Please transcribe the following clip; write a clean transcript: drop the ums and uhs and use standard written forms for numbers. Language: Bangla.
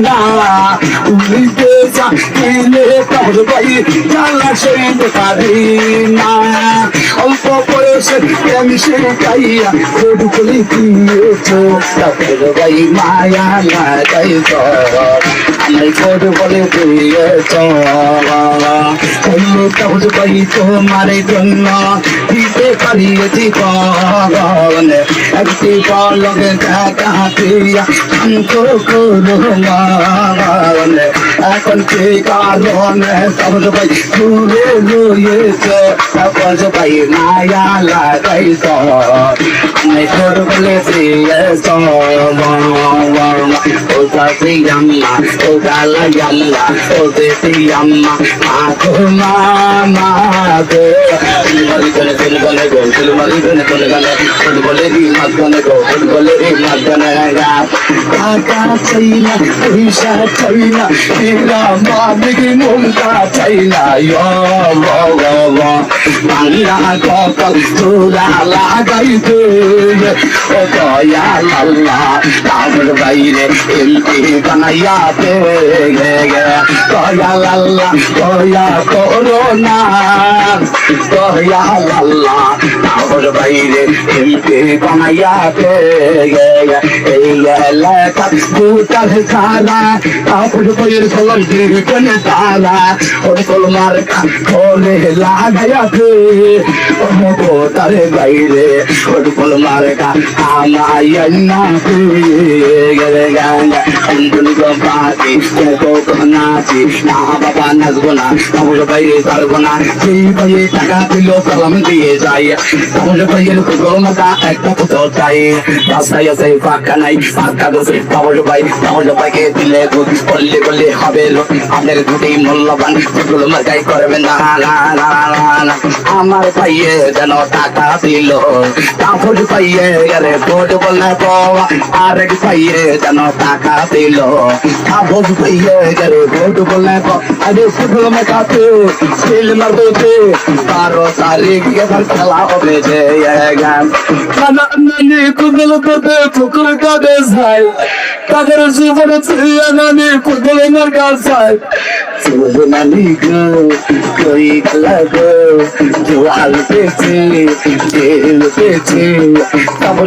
না উনিতে চাইলে তবর ভাই জ্বালা সইতে পারি না অল্প বয়সে আমি সে গাইয়া রোড করে দিয়েছো তবর ভাই মায়া লাগাই আমি কোড বলে দিয়েছ তবর ভাই তোমার জন্য দিতে পারিয়েছি জীবন একটি পলকে দেখা দিয়া শান্ত করো মান এখন কি কারণে তবর ভাই দূরে রয়েছে তবর ভাই মায়া লাগাইছ আমি কোড বলে দিয়েছ ওটা প্রিয়াম্মা ওটা লাগাম্মা ওতে প্রিয়াম্মা মাখো মামা গো বলে গো বলে গনে বলে গনে বলে রি মাত গনে গো বলে রি মাত গনে গা টাকা চাইনা পয়সা চাইনা তেরা মালিক মুলকা চাইনা ইয়া বাবা বাংলা কপাল তোরা লাগাইতে ও দয়া আল্লাহ তার বাইরে এমপি বানাইয়াতে দয়া আল্লাহ দয়া করো না দয়া আল্লাহ তার বাইরে এমপি বানাইয়াতে এই এলাকা ভূতার সারা তার বইয়ের কলম দিবেন তারা ওর কলমার খোলে লাগাইয়াতে তার বাইরে ওর কলমার আমায় না গেলে গাঙ্গা অন্তনি গো পাতি তো নাচি না বাবা নাচবো না আমার বাইরে পারবো না সেই ভাইয়ে টাকা দিল সালাম দিয়ে যাই আমার ভাইয়ের গরমটা একটা কোথাও চাই রাস্তায় আছে ফাঁকা নাই ফাঁকা দোষে আমার ভাইকে দিলে করলে করলে হবে আপনার দুটি মূল্যবান সেগুলো মার্কাই করবে না আমার ভাইয়ে যেন টাকা দিল তারপর ভাইয়ে গেলে ভোট বললে আরেক ভাইয়ে যেন টাকা দিল তারপর ভাইয়ে গেলে ভোট বললে আরে ফুটবল মেকাতে সিল মারতে 12 তারিখ এবার খেলা হবে যে গান নানা নানি কুদল করতে ফুকুর কাটে যায় তাদের জীবনে ছিয়া নানি কুদল মার গাছায় নানি গো কই লাগো জোয়াল পেছে জেল পেছে তারপর